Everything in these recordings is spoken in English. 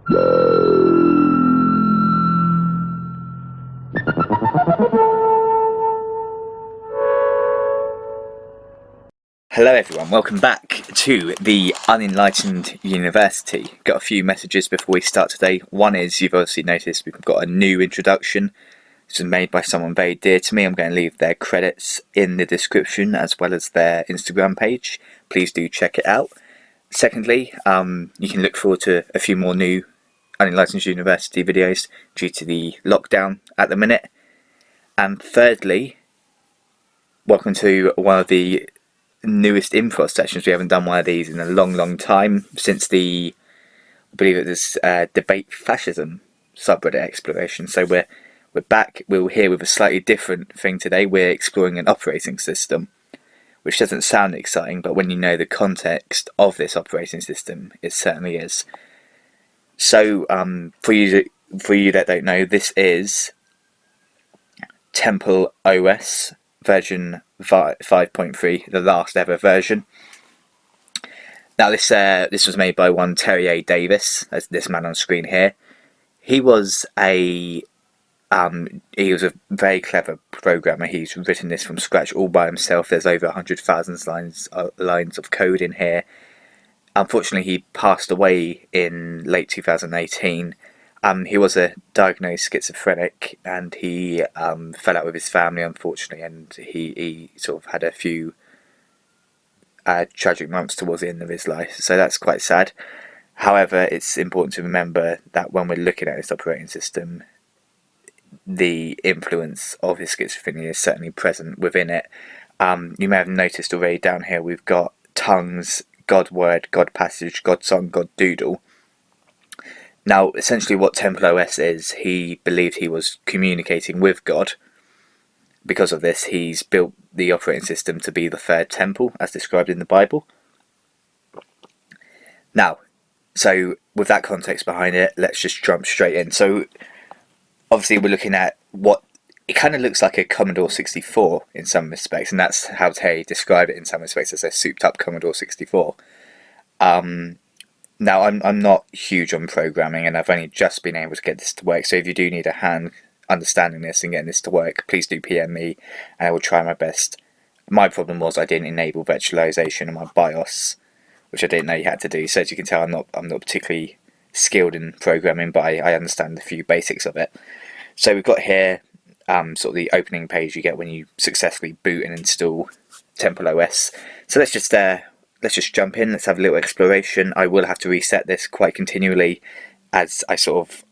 Hello everyone, welcome back to the Unenlightened University. Got a few messages before we start today. One is, you've obviously noticed we've got a new introduction. This was made by someone very dear to me. I'm going to leave their credits in the description as well as their Instagram page. Please do check it out. Secondly, you can look forward to a few more new Unenlightened University videos due to the lockdown at the minute. And thirdly, welcome to one of the newest improv sessions. We haven't done one of these in a long time, since I believe it was debate fascism subreddit exploration. So we're back. We're here with a slightly different thing today. We're exploring an operating system, which doesn't sound exciting, but when you know the context of this operating system, it certainly is. So for you that don't know, this is TempleOS version 5.3, the last ever version. Now this was made by one Terry A. Davis, as this man on screen here. He was a very clever programmer. He's written this from scratch all by himself. There's over 100,000 lines of code in here. Unfortunately, he passed away in late 2018. He was a diagnosed schizophrenic, and he fell out with his family, unfortunately, and he sort of had a few tragic months towards the end of his life, so that's quite sad. However, it's important to remember that when we're looking at this operating system, the influence of his schizophrenia is certainly present within it. You may have noticed already down here we've got tongues, God word, God passage, God song, God doodle. Now, essentially what TempleOS is, he believed he was communicating with God. Because of this, he's built the operating system to be the third temple, as described in the Bible. Now, so with that context behind it, let's just jump straight in. So, obviously we're looking at what, it kind of looks like a Commodore 64 in some respects, and that's how Terry described it in some respects, as a souped up Commodore 64. Now, I'm not huge on programming, and I've only just been able to get this to work, so if you do need a hand understanding this and getting this to work, please do PM me, and I will try my best. My problem was I didn't enable virtualization in my BIOS, which I didn't know you had to do, so as you can tell, I'm not particularly skilled in programming, but I understand a few basics of it. So we've got here sort of the opening page you get when you successfully boot and install TempleOS. So let's just jump in, let's have a little exploration. I will have to reset this quite continually, as I sort of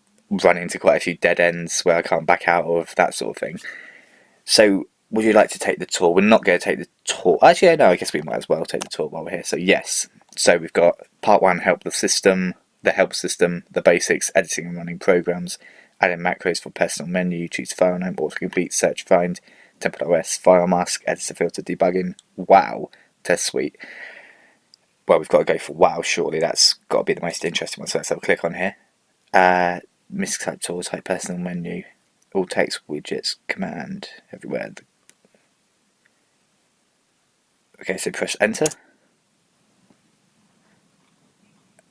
run into quite a few dead ends where I can't back out of, that sort of thing. So would you like to take the tour? We're not going to take the tour. Actually, no, I guess we might as well take the tour while we're here. So yes, so we've got part 1, help system, the basics, editing and running programs, adding macros for personal menu, choose file name, autocomplete, search, find, TempleOS, file mask, editor filter, debugging, wow, test suite. Well, we've got to go for wow, surely. That's got to be the most interesting one. So let's have a click on here. Misc tools, high personal menu, all text widgets, command, everywhere. Okay, so press enter.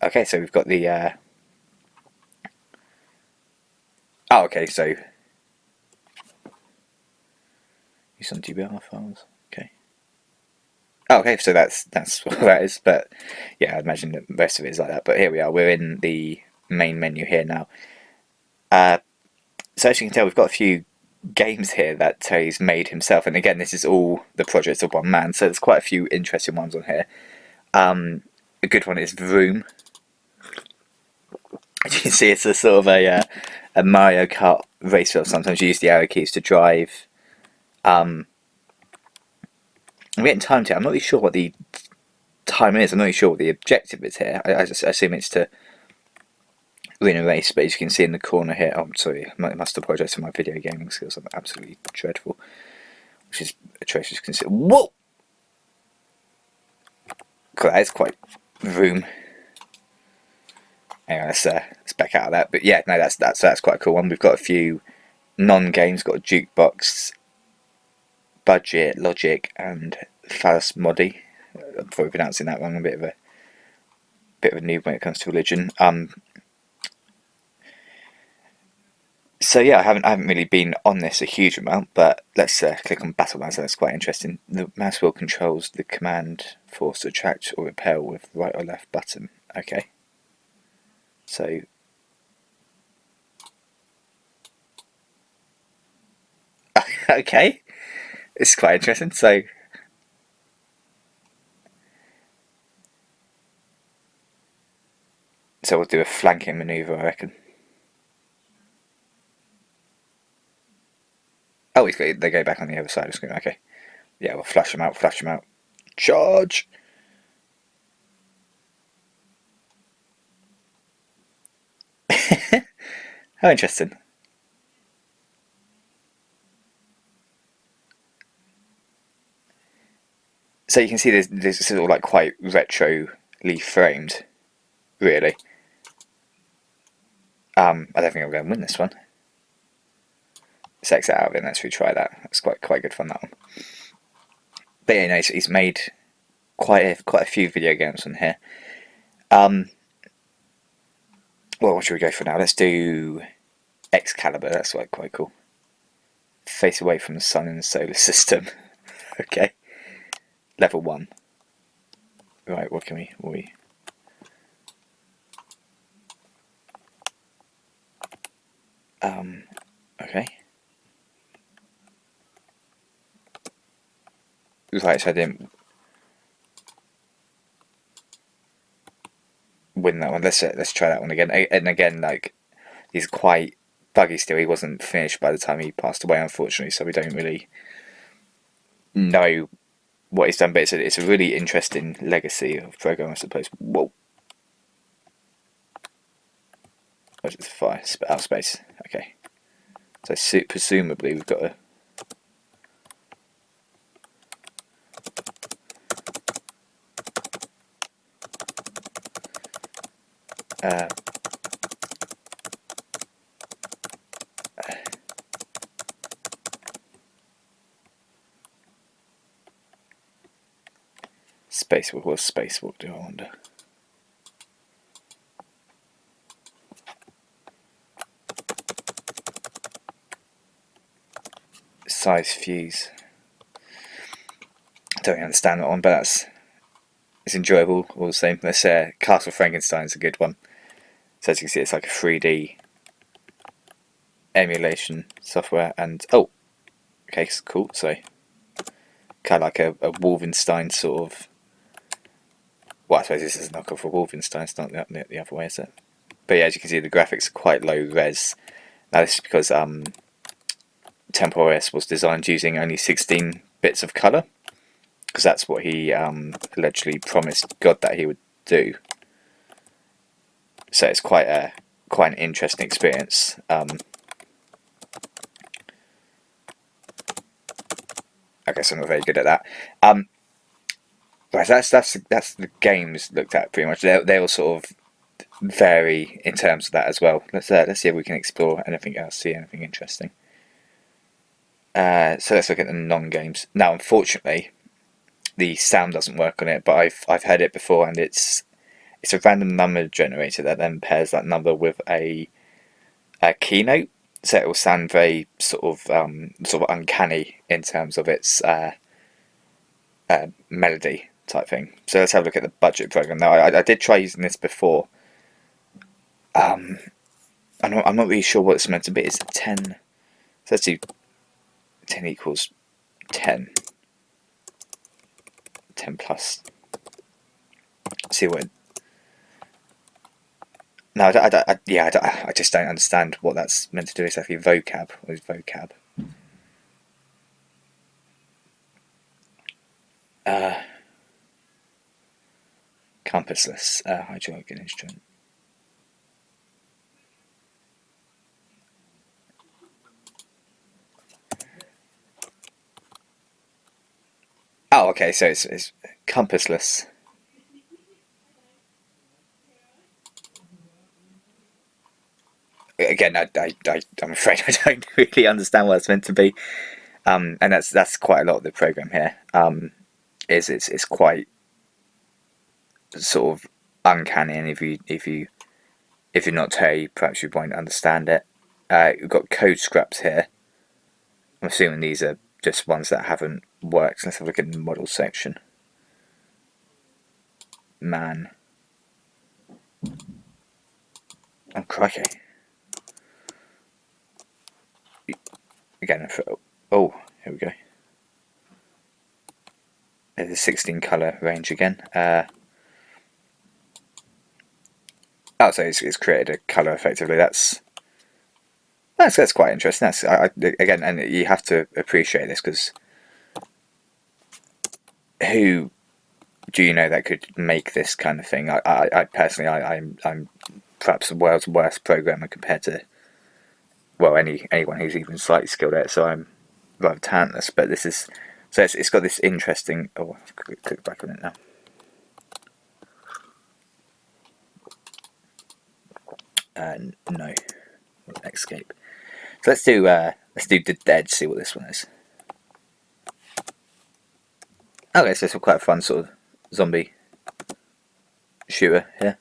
Okay, so we've got the... Oh, okay, so... Use some DBR files. Okay. Oh, okay, so that's what that is, but yeah, I imagine the rest of it is like that. But here we are, we're in the main menu here now. So as you can tell, we've got a few games here that Terry's made himself, and again, this is all the projects of one man, so there's quite a few interesting ones on here. A good one is Vroom. As you can see, it's a sort of a Mario Kart race film. Sometimes you use the arrow keys to drive. I'm getting time to it. I'm not really sure what the time is. I'm not really sure what the objective is here. I assume it's to win a race, but as you can see in the corner here, oh, I'm sorry, I must apologise for my video gaming skills. I'm absolutely dreadful, which is atrocious. Whoa! God, that is quite Vroom. Anyway, let's back out of that. But yeah, no, that's quite a cool one. We've got a few non-games. Got a Jukebox, Budget, Logic, and Phallus Modi. I'm probably pronouncing that wrong. A bit of a noob when it comes to religion. So yeah, I haven't really been on this a huge amount, but let's click on battle mouse. That's quite interesting. The mouse wheel controls the command force to attract or repel with right or left button. Okay. So okay, it's quite interesting. So we'll do a flanking maneuver, I reckon. Oh, they go back on the other side of the screen. Okay. Yeah, we'll flush them out. Flush them out. Charge. How interesting. So you can see this is all like quite retroly framed, really. I don't think I'm going to win this one. Let's exit out of it and let's retry that. That's quite good fun, that one. But yeah, no, he's made quite a few video games on here. Well, what should we go for now? Let's do Excalibur. That's quite cool. Face away from the sun in the solar system. Okay. Level 1. Right, what can we... Okay. Right, so I didn't win that one. Let's try that one again. And again, like, he's quite buggy still. He wasn't finished by the time he passed away, unfortunately, so we don't really know what he's done. But it's a really interesting legacy of program, I suppose. Whoa. Where's the fire? Out space. Okay. So presumably we've got a... Spacewalk. What does spacewalk do, I wonder? Size fuse. I don't really understand that one, but it's enjoyable all the same. Let's Castle Frankenstein's a good one. So as you can see, it's like a 3D emulation software, and oh, okay, cool. So kind of like a Wolfenstein sort of. Well, I suppose this is a knockoff of Wolfenstein. It's not the other way, is it? But yeah, as you can see, the graphics are quite low res. Now this is because TempleOS was designed using only 16 bits of color, because that's what he allegedly promised God that he would do. So it's quite an interesting experience. I guess I'm not very good at that. Right, that's the games looked at pretty much. They all sort of vary in terms of that as well. Let's see if we can explore anything else, see anything interesting. So let's look at the non-games. Now, unfortunately, the sound doesn't work on it, but I've heard it before, and it's a random number generator that then pairs that number with a keynote, so it will sound very sort of uncanny in terms of its melody type thing. So let's have a look at the budget program. Now, I did try using this before. I'm not really sure what it's meant to be. It's 10. So let's do 10 equals 10. 10 plus. See what. No, I just don't understand what that's meant to do exactly. Vocab. What is vocab? Compassless. Hydraulic instrument. Oh, okay. So it's compassless. Again, I'm afraid I don't really understand what it's meant to be, and that's quite a lot of the program here. It's quite sort of uncanny, and if you're not Terry, perhaps you won't understand it. we've got code scraps here. I'm assuming these are just ones that haven't worked. Let's have a look in the model section. Man. Oh, crikey. Again, oh, here we go. There's a 16 colour range again. Oh, so it's created a colour effectively. That's quite interesting. Again, and you have to appreciate this, because who do you know that could make this kind of thing? I personally, I'm perhaps the world's worst programmer compared to, well, anyone who's even slightly skilled at it. So I'm rather talentless. But this is, so it's got this interesting. Oh, I've click back on it now. No, escape. So let's do the dead. See what this one is. Okay, so it's quite a fun sort of zombie shooter here.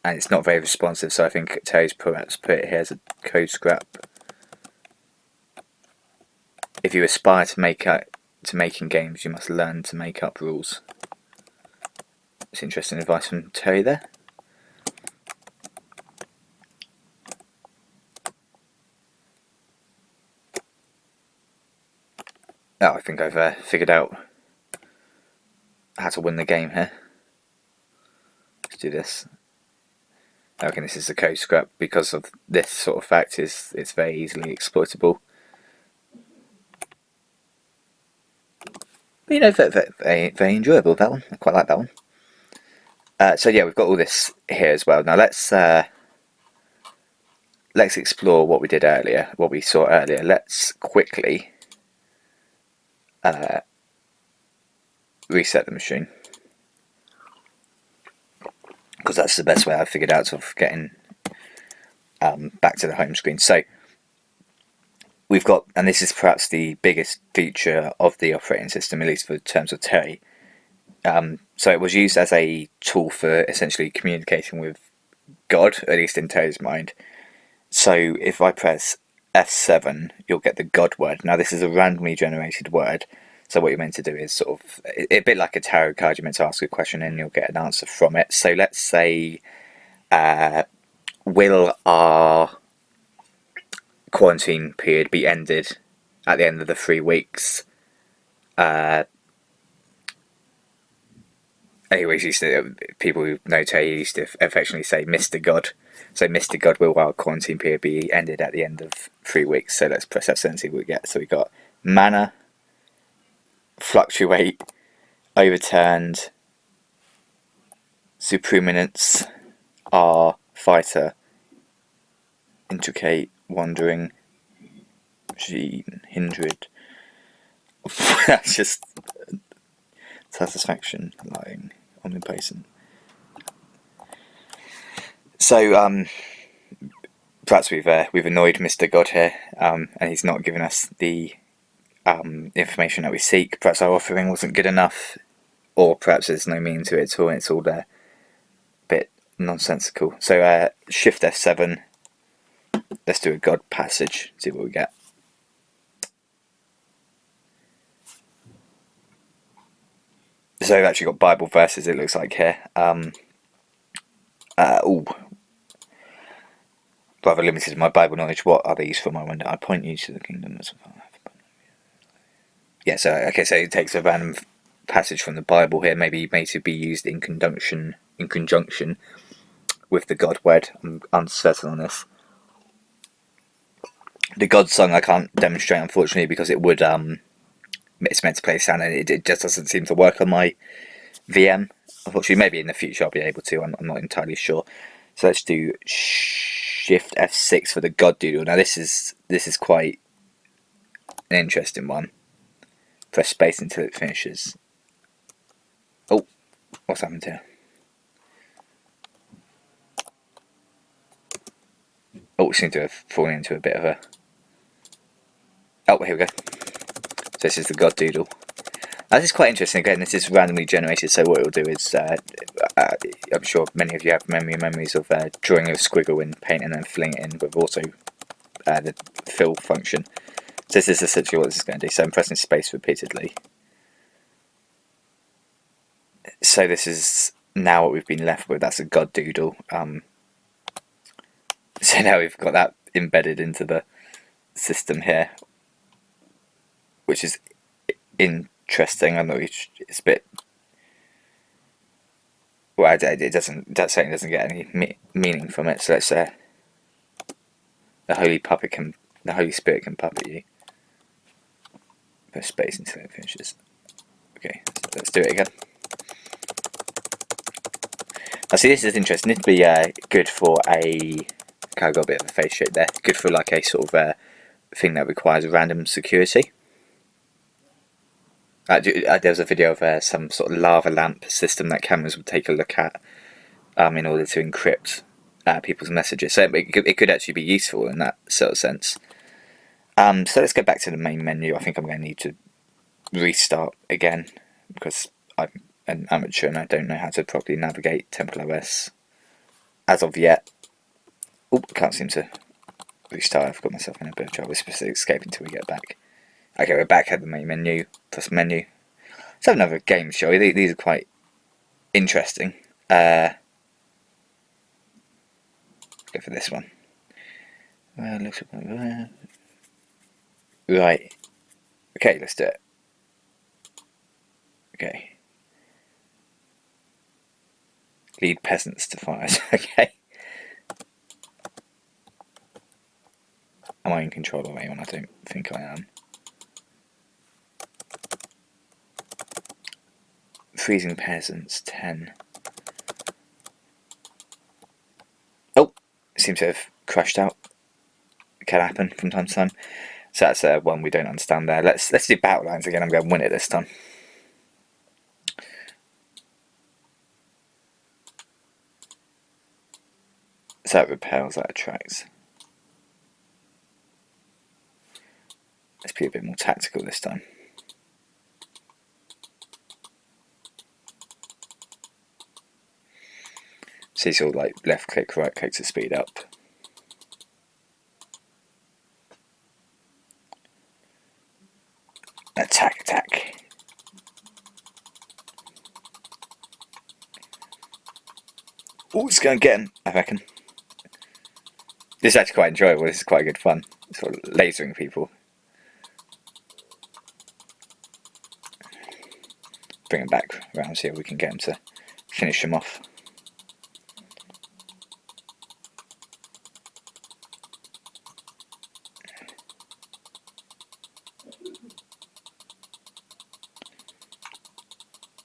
And it's not very responsive, so I think Terry's perhaps put it here as a code scrap. If you aspire to making games, you must learn to make up rules. It's interesting advice from Terry there. Oh, I think I've figured out how to win the game here. Let's do this. I reckon this is a code scrap because of this sort of fact. It's very easily exploitable. But, you know, very enjoyable, that one. I quite like that one. So yeah, we've got all this here as well. Now let's explore what we did earlier, what we saw earlier. Let's quickly reset the machine, because that's the best way I've figured out of getting back to the home screen. So we've got, and this is perhaps the biggest feature of the operating system, at least for terms of Terry. So it was used as a tool for essentially communicating with God, at least in Terry's mind. So if I press F7, you'll get the God word. Now this is a randomly generated word. So what you're meant to do is sort of a bit like a tarot card. You're meant to ask a question and you'll get an answer from it. So let's say, will our quarantine period be ended at the end of the 3 weeks? Anyways, people who know Terry used to affectionately say Mr. God. So Mr. God, will our quarantine period be ended at the end of 3 weeks? So let's press F7 and see what we get. So we got mana, fluctuate, overturned, supreminence, R, fighter, intricate, wandering, machine, hindered. That's just satisfaction, lying, omnipotent. So perhaps we've annoyed Mr. God here, and he's not given us the information that we seek. Perhaps our offering wasn't good enough, or perhaps there's no meaning to it at all, and it's all a bit nonsensical. So Shift F7. Let's do a God passage. See what we get. So we've actually got Bible verses, it looks like here. Rather limited in my Bible knowledge. What are these from? I wonder. I point you to the kingdom. Yeah, so okay, so it takes a random passage from the Bible here, maybe made to be used in conjunction with the God word. I'm uncertain on this. The God song I can't demonstrate, unfortunately, because it would it's meant to play sound, and it just doesn't seem to work on my VM. Unfortunately, maybe in the future I'll be able to. I'm not entirely sure. So let's do Shift F6 for the God doodle. Now this is quite an interesting one. Press space until it finishes. Oh, what's happened here? Oh, we seem to have fallen into a bit of a... Oh, here we go. So this is the God doodle. This is quite interesting. Again, this is randomly generated, so what it'll do is, I'm sure many of you have memories of drawing a squiggle in Paint and then filling it in with also the fill function. So this is essentially what this is going to do. So I'm pressing space repeatedly. So this is now what we've been left with. That's a god doodle. So now we've got that embedded into the system here, which is interesting. I know it's a bit. Well, it doesn't. That certainly doesn't get any meaning from it. So let's the Holy Spirit can puppet you. Press space until it finishes. Okay, so let's do it again. Now, see, this is interesting. This would be good for a. Okay, I've got a bit of a face shape there. Good for like a sort of thing that requires random security. There was a video of some sort of lava lamp system that cameras would take a look at in order to encrypt people's messages. So it could actually be useful in that sort of sense. So let's go back to the main menu. I think I'm going to need to restart again because I'm an amateur and I don't know how to properly navigate TempleOS as of yet. Oh, can't seem to restart. I've got myself in a bit of trouble. Let's escape until we get back. Okay, we're back at the main menu. Plus menu. Let's have another game, shall we? These are quite interesting. Go for this one. Looks like right. Okay, let's do it. Okay. Lead peasants to fires. Okay. Am I in control of anyone? I don't think I am. Freezing peasants, 10. Oh, it seems to have crashed out. It can happen from time to time. So that's one we don't understand there. Let's do battle lines again. I'm going to win it this time. So that repels, that attracts. Let's be a bit more tactical this time. So it's all like left click, right click to speed up. Attack, attack. Oh, it's going to get him, I reckon. This is actually quite enjoyable. This is quite good fun. Sort of lasering people. Bring him back around, see if we can get him to finish him off.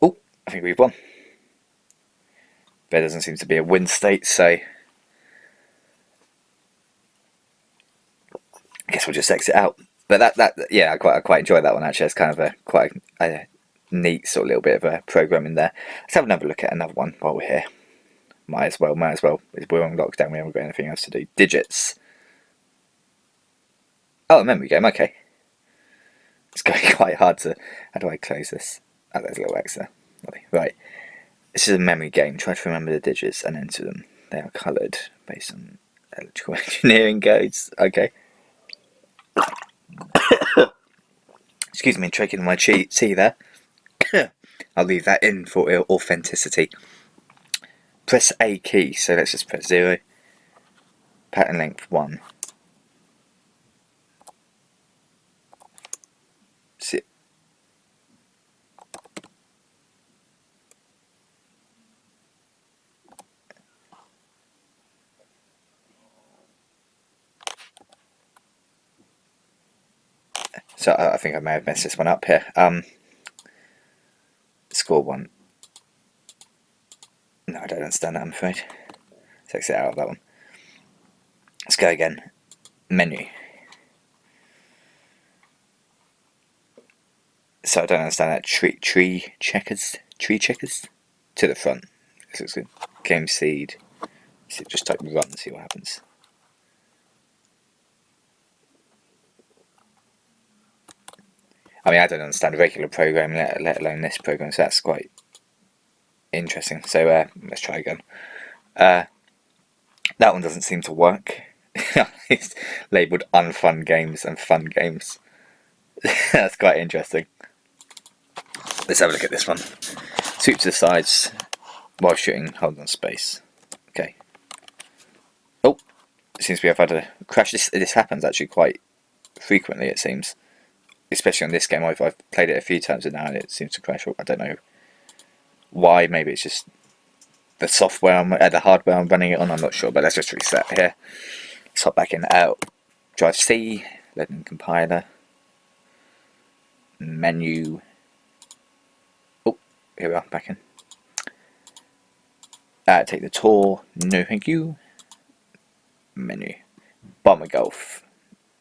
Oh, I think we've won. There doesn't seem to be a win state, so I guess we'll just exit out. But yeah, I quite enjoy that one actually. It's kind of quite a neat sort of little bit of a programming there. Let's have another look at another one while we're here. Might as well. We're on lockdown. We haven't got anything else to do. Digits. Oh, a memory game. Okay. It's going quite hard to. How do I close this? Oh, there's a little X there. Right. This is a memory game. Try to remember the digits and enter them. They are coloured based on electrical engineering codes. Okay. Excuse me, drinking my tea there. I'll leave that in for authenticity. Press A key, so let's just press 0. Pattern length 1. See. So I think I may have messed this one up here. Score 1. No, I don't understand that, I'm afraid. Let's exit out of that one. Let's go again. Menu. So I don't understand that. Tree checkers to the front. This looks good. Game seed. So just type run and see what happens. I mean, I don't understand a regular program, let alone this program, so that's quite interesting. So let's try again. That one doesn't seem to work. It's labelled unfun games and fun games. That's quite interesting. Let's have a look at this one. Sweep to the sides while shooting, hold on space. Okay. Oh, it seems we have had a crash. This happens actually quite frequently, it seems. Especially on this game, I've played it a few times now and it seems to crash. I don't know why. Maybe it's just the software, the hardware I'm running it on. I'm not sure, but let's just reset here. Let's hop back in. Drive C, loading compiler, menu. Oh, here we are, back in. Take the tour. No, thank you. Menu. Bomber Golf.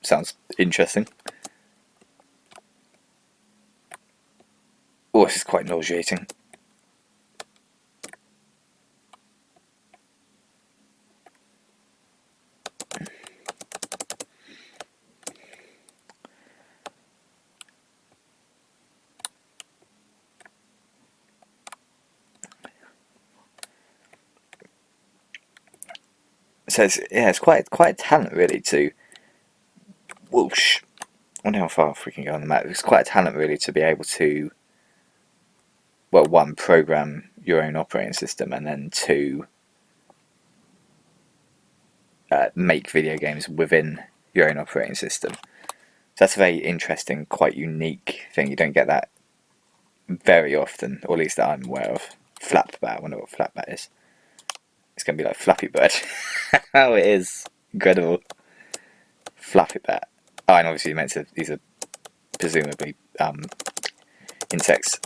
Sounds interesting. Oh, this is quite nauseating. So it's quite a talent really to whoosh. I wonder how far we can go on the map. It's quite a talent really to be able to, well, one, program your own operating system, and then two, make video games within your own operating system. So that's a very interesting, quite unique thing. You don't get that very often, or at least that I'm aware of. Flapbat, I wonder what Flapbat is. It's going to be like Flappy Bird. Oh, it is. Incredible. Flappy Bat. Oh, and obviously you meant to, these are presumably insects.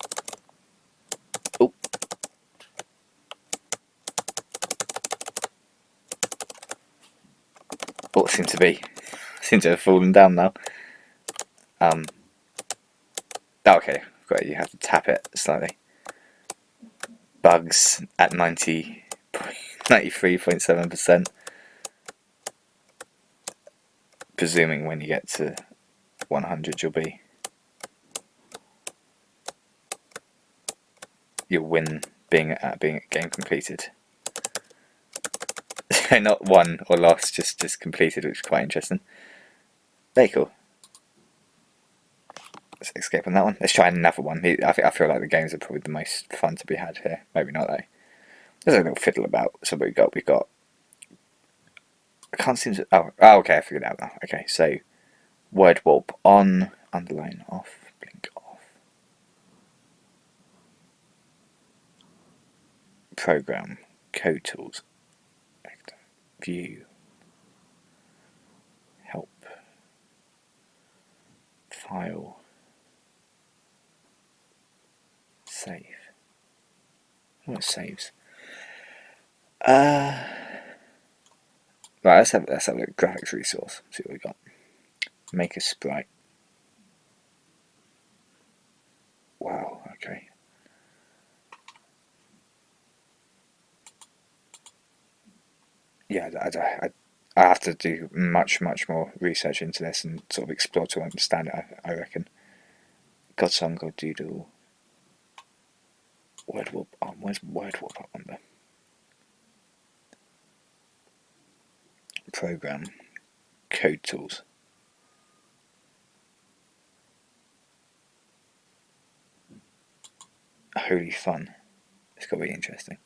Oh. Oh, seem to have fallen down now. Oh, okay, great, you have to tap it slightly. Bugs at 93.7%. Presuming when you get to 100 you'll win being a game completed. So not won or lost, just completed, which is quite interesting. Very cool. Let's escape on that one. Let's try another one. I feel like the games are probably the most fun to be had here. Maybe not though. There's a little fiddle about. So we've got. I can't seem to. Oh, okay. I figured it out now. Okay, so word warp on, underline off, blink off. Program, code tools, view, help, file, save. What saves? Right, let's have a look at graphics resource. See what we got. Make a sprite. Wow. Okay. Yeah, I have to do much more research into this and sort of explore to understand it. I reckon. Godsong, God Doodle. Word warp. Oh, where's word warp up on there? Program, code tools. Holy fun! It's got to be interesting.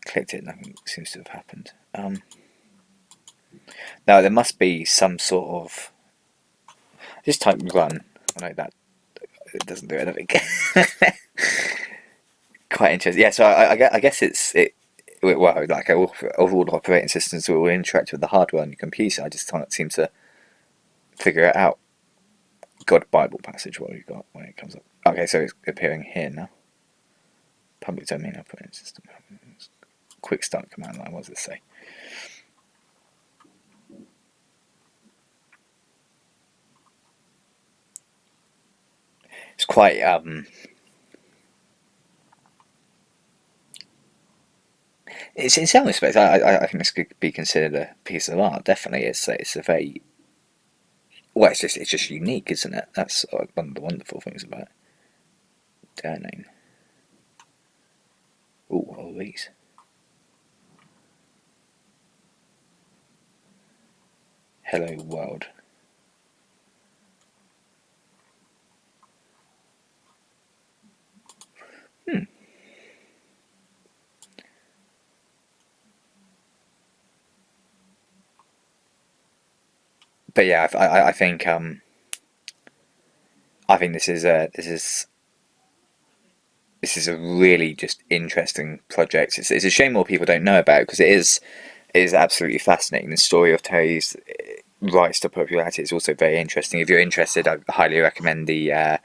Clicked it, nothing seems to have happened. Now there must be some sort of. Just type run. I know that it doesn't do anything. Quite interesting. Yeah, so I guess it. Well, like all operating systems will interact with the hardware on your computer. I just can't seem to figure it out. God, Bible passage. What have you got when it comes up? Okay, so it's appearing here now. Public domain operating system. Quick start command line. What does it say? It's quite It's in some respects. I think this could be considered a piece of art. Definitely, it's a very Well, it's just unique, isn't it? That's one of the wonderful things about their name. Ooh, all these. Hello world. But yeah, I think this is a really just interesting project. It's a shame more people don't know about it, because it is absolutely fascinating. The story of Terry's rise to popularity is also very interesting. If you're interested, I highly recommend the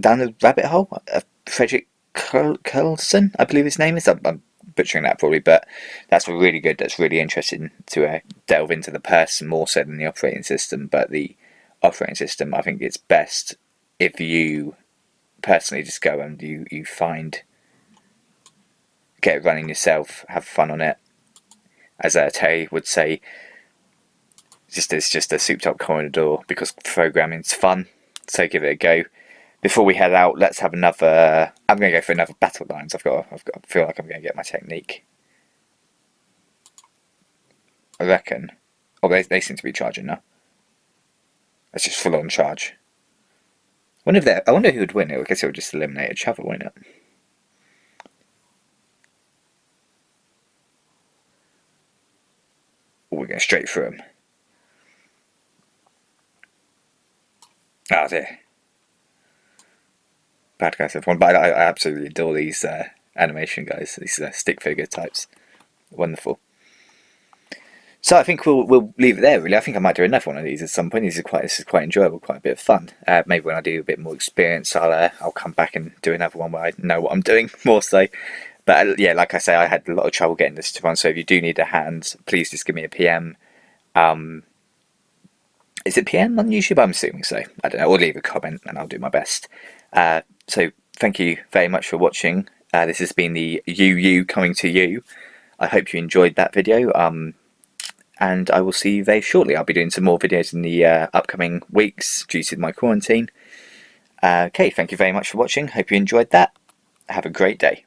Down the Rabbit Hole. Frederick Curlson, I believe his name is. I'm butchering that probably, but that's really good. That's really interesting to delve into the person more so than the operating system. But the operating system, I think it's best if you personally just go and you find, get it running yourself, have fun on it. As Terry would say, it's just a souped up corridor, because programming's fun. So give it a go. Before we head out, let's have another. I'm going to go for another battle lines. I feel like I'm going to get my technique. I reckon. Oh, they seem to be charging now. That's just full on charge. I wonder who would win. I guess it would just eliminate each other, wouldn't it? Oh, we're going straight through him. Ah, dear. Bad guys have won, but I absolutely adore these animation guys, these stick figure types. Wonderful. So I think we'll leave it there. Really, I think I might do another one of these at some point. This is quite enjoyable, quite a bit of fun. Maybe when I do a bit more experience, I'll come back and do another one where I know what I'm doing more so. But yeah, like I say, I had a lot of trouble getting this to run. So if you do need a hand, please just give me a PM. Is it PM on YouTube? I'm assuming so. I don't know. Or leave a comment and I'll do my best. So thank you very much for watching. This has been the UU coming to you. I hope you enjoyed that video. And I will see you very shortly. I'll be doing some more videos in the upcoming weeks due to my quarantine. Okay, thank you very much for watching. Hope you enjoyed that. Have a great day.